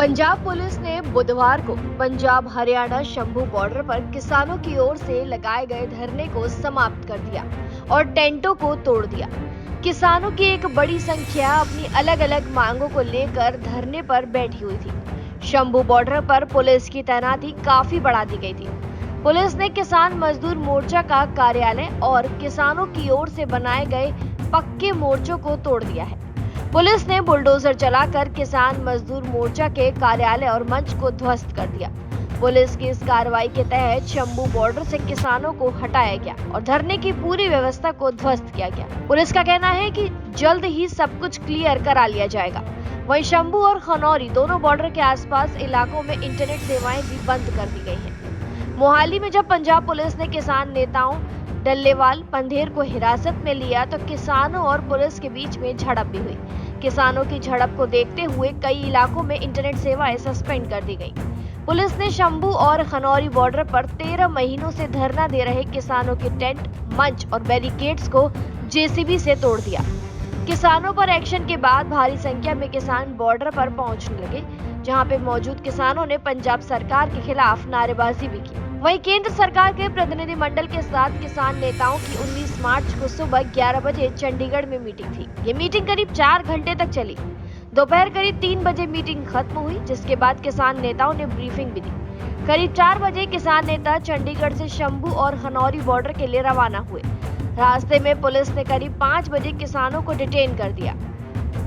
Punjab police ने बुधवार को पंजाब हरियाणा शंभू बॉर्डर पर किसानों की ओर से लगाए गए धरने को समाप्त कर दिया और टेंटों को तोड़ दिया। किसानों की एक बड़ी संख्या अपनी अलग अलग मांगों को लेकर धरने पर बैठी हुई थी। शंभू बॉर्डर पर पुलिस की तैनाती काफी बढ़ा दी गई थी। पुलिस ने किसान मजदूर मोर्चा का कार्यालय और किसानों की ओर से बनाए गए पक्के मोर्चों को तोड़ दिया है। पुलिस ने बुलडोजर चलाकर किसान मजदूर मोर्चा के कार्यालय और मंच को ध्वस्त कर दिया। पुलिस की इस कार्रवाई के तहत शंभू बॉर्डर से किसानों को हटाया गया और धरने की पूरी व्यवस्था को ध्वस्त किया गया। पुलिस का कहना है कि जल्द ही सब कुछ क्लियर करा लिया जाएगा। वहीं शंभू और खनौरी दोनों बॉर्डर के आसपास इलाकों में इंटरनेट सेवाएं भी बंद कर दी गई हैं। मोहाली में जब पंजाब पुलिस ने किसान नेताओं डल्लेवाल पंधेर को हिरासत में लिया तो किसानों और पुलिस के बीच में झड़प भी हुई। किसानों की झड़प को देखते हुए कई इलाकों में इंटरनेट सेवाएं सस्पेंड कर दी गई। पुलिस ने शंभू और खनौरी बॉर्डर पर 13 महीनों से धरना दे रहे किसानों के टेंट, मंच और बैरिकेड्स को जेसीबी से तोड़ दिया। किसानों पर एक्शन के बाद भारी संख्या में किसान बॉर्डर पर पहुंचने लगे, जहां पे मौजूद किसानों ने पंजाब सरकार के खिलाफ नारेबाजी भी की। वहीं केंद्र सरकार के प्रतिनिधिमंडल के साथ किसान नेताओं की 19 मार्च को सुबह 11 बजे चंडीगढ़ में मीटिंग थी। ये मीटिंग करीब 4 घंटे तक चली। दोपहर करीब 3 बजे मीटिंग खत्म हुई, जिसके बाद किसान नेताओं ने ब्रीफिंग भी दी। करीब 4 बजे किसान नेता चंडीगढ़ से शंभू और खनौरी बॉर्डर के लिए रवाना हुए। रास्ते में पुलिस ने करीब 5 बजे किसानों को डिटेन कर दिया।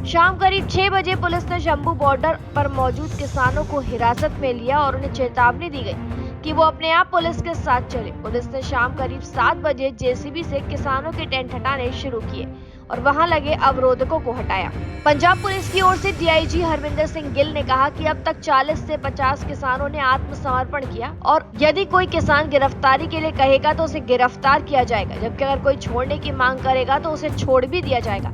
शाम करीब 6 बजे पुलिस ने शंभू बॉर्डर पर मौजूद किसानों को हिरासत में लिया और उन्हें चेतावनी दी गई कि वो अपने आप पुलिस के साथ चले। पुलिस ने शाम करीब 7 बजे जेसीबी से किसानों के टेंट हटाने शुरू किए और वहां लगे अवरोधकों को हटाया। पंजाब पुलिस की ओर से डीआईजी हरविंदर सिंह गिल ने कहा कि अब तक 40 से 50 किसानों ने आत्मसमर्पण किया और यदि कोई किसान गिरफ्तारी के लिए कहेगा तो उसे गिरफ्तार किया जाएगा, जबकि अगर कोई छोड़ने की मांग करेगा तो उसे छोड़ भी दिया जाएगा।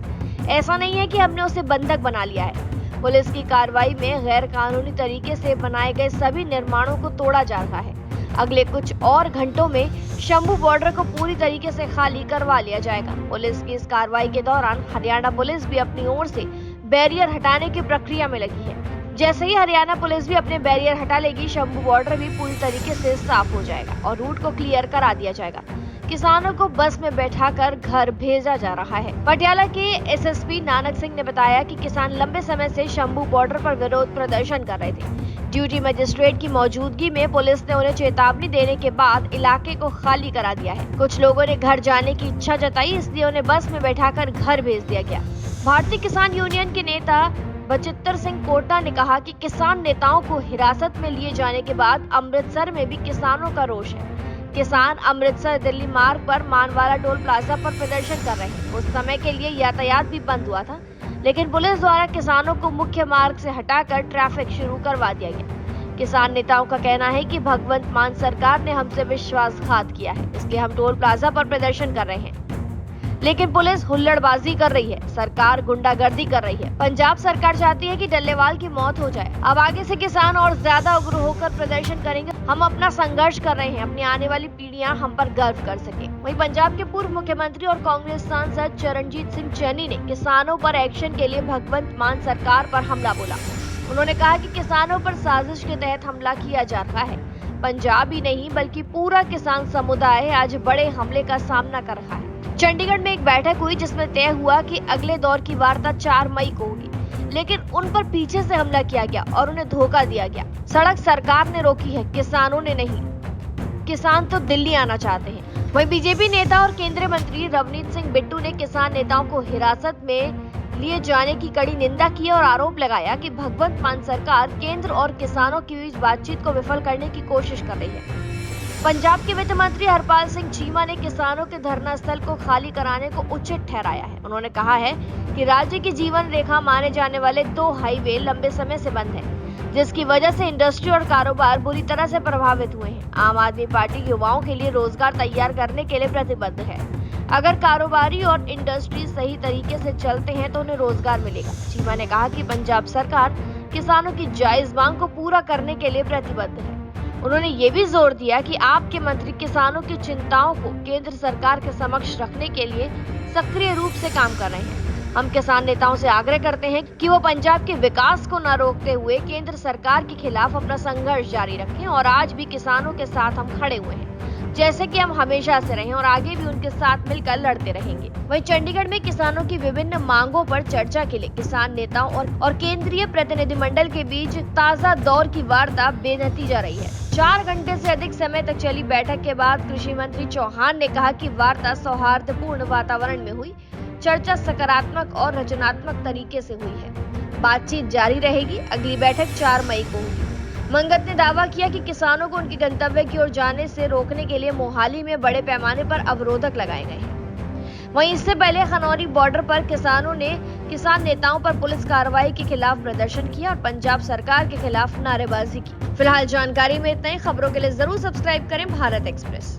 ऐसा नहीं है कि हमने उसे बंधक बना लिया है। पुलिस की कार्रवाई में गैर कानूनी तरीके से बनाए गए सभी निर्माणों को तोड़ा जा रहा है। अगले कुछ और घंटों में शंभू बॉर्डर को पूरी तरीके से खाली करवा लिया जाएगा। पुलिस की इस कार्रवाई के दौरान हरियाणा पुलिस भी अपनी ओर से बैरियर हटाने की प्रक्रिया में लगी है। जैसे ही हरियाणा पुलिस भी अपने बैरियर हटा लेगी, शंभू बॉर्डर भी पूरी तरीके से साफ हो जाएगा और रूट को क्लियर करा दिया जाएगा। किसानों को बस में बैठाकर घर भेजा जा रहा है। पटियाला के एसएसपी नानक सिंह ने बताया कि किसान लंबे समय से शंभू बॉर्डर पर विरोध प्रदर्शन कर रहे थे। ड्यूटी मजिस्ट्रेट की मौजूदगी में पुलिस ने उन्हें चेतावनी देने के बाद इलाके को खाली करा दिया है। कुछ लोगों ने घर जाने की इच्छा जताई, इसलिए उन्हें बस में बैठाकर घर भेज दिया गया। भारतीय किसान यूनियन के नेता बचित्तर सिंह कोटा ने कहा कि किसान नेताओं को हिरासत में लिए जाने के बाद अमृतसर में भी किसानों का रोष है। किसान अमृतसर दिल्ली मार्ग पर मानवाला टोल प्लाजा पर प्रदर्शन कर रहे हैं। उस समय के लिए यातायात भी बंद हुआ था, लेकिन पुलिस द्वारा किसानों को मुख्य मार्ग से हटाकर ट्रैफिक शुरू करवा दिया गया। किसान नेताओं का कहना है कि भगवंत मान सरकार ने हमसे विश्वासघात किया है, इसलिए हम टोल प्लाजा पर प्रदर्शन कर रहे हैं। लेकिन पुलिस हुल्लड़बाजी कर रही है, सरकार गुंडागर्दी कर रही है। पंजाब सरकार चाहती है कि डल्लेवाल की मौत हो जाए। अब आगे से किसान और ज्यादा उग्र होकर प्रदर्शन करेंगे। हम अपना संघर्ष कर रहे हैं, अपनी आने वाली पीढ़ियां हम पर गर्व कर सके। वहीं पंजाब के पूर्व मुख्यमंत्री और कांग्रेस सांसद चरणजीत सिंह चन्नी ने किसानों पर एक्शन के लिए भगवंत मान सरकार पर हमला बोला। उन्होंने कहा कि किसानों पर साजिश के तहत हमला किया जा रहा है। पंजाब ही नहीं बल्कि पूरा किसान समुदाय आज बड़े हमले का सामना कर रहा है। चंडीगढ़ में एक बैठक हुई जिसमें तय हुआ कि अगले दौर की वार्ता 4 मई को होगी, लेकिन उन पर पीछे से हमला किया गया और उन्हें धोखा दिया गया। सड़क सरकार ने रोकी है, किसानों ने नहीं। किसान तो दिल्ली आना चाहते हैं। वहीं बीजेपी नेता और केंद्रीय मंत्री रवनीत सिंह बिट्टू ने किसान नेताओं को हिरासत में लिए जाने की कड़ी निंदा की और आरोप लगाया कि भगवंत मान सरकार केंद्र और किसानों के बीच बातचीत को विफल करने की कोशिश कर रही है। पंजाब के वित्त मंत्री हरपाल सिंह चीमा ने किसानों के धरना स्थल को खाली कराने को उचित ठहराया है। उन्होंने कहा है कि राज्य की जीवन रेखा माने जाने वाले 2 हाईवे लंबे समय से बंद हैं, जिसकी वजह से इंडस्ट्री और कारोबार बुरी तरह से प्रभावित हुए हैं। आम आदमी पार्टी युवाओं के लिए रोजगार तैयार करने के लिए प्रतिबद्ध है। अगर कारोबारी और इंडस्ट्री सही तरीके से चलते हैं तो उन्हें रोजगार मिलेगा। चीमा ने कहा कि पंजाब सरकार किसानों की जायज मांग को पूरा करने के लिए प्रतिबद्ध है। उन्होंने ये भी जोर दिया कि आपके मंत्री किसानों की चिंताओं को केंद्र सरकार के समक्ष रखने के लिए सक्रिय रूप से काम कर रहे हैं। हम किसान नेताओं से आग्रह करते हैं कि वो पंजाब के विकास को न रोकते हुए केंद्र सरकार के खिलाफ अपना संघर्ष जारी रखें और आज भी किसानों के साथ हम खड़े हुए हैं, जैसे कि हम हमेशा से रहे और आगे भी उनके साथ मिलकर लड़ते रहेंगे। वहीं चंडीगढ़ में किसानों की विभिन्न मांगों पर चर्चा के लिए किसान नेताओं और केंद्रीय प्रतिनिधिमंडल के बीच ताजा दौर की वार्ता बेनतीजा रही है। 4 घंटे से अधिक समय तक चली बैठक के बाद कृषि मंत्री चौहान ने कहा कि वार्ता सौहार्दपूर्ण वातावरण में हुई, चर्चा सकारात्मक और रचनात्मक तरीके से हुई है। बातचीत जारी रहेगी। अगली बैठक 4 मई को होगी। मंगत ने दावा किया कि किसानों को उनके गंतव्य की ओर जाने से रोकने के लिए मोहाली में बड़े पैमाने पर अवरोधक लगाए गए हैं। वहीं इससे पहले खनौरी बॉर्डर पर किसानों ने किसान नेताओं पर पुलिस कार्रवाई के खिलाफ प्रदर्शन किया और पंजाब सरकार के खिलाफ नारेबाजी की। फिलहाल जानकारी में इतना ही। खबरों के लिए जरूर सब्सक्राइब करें भारत एक्सप्रेस।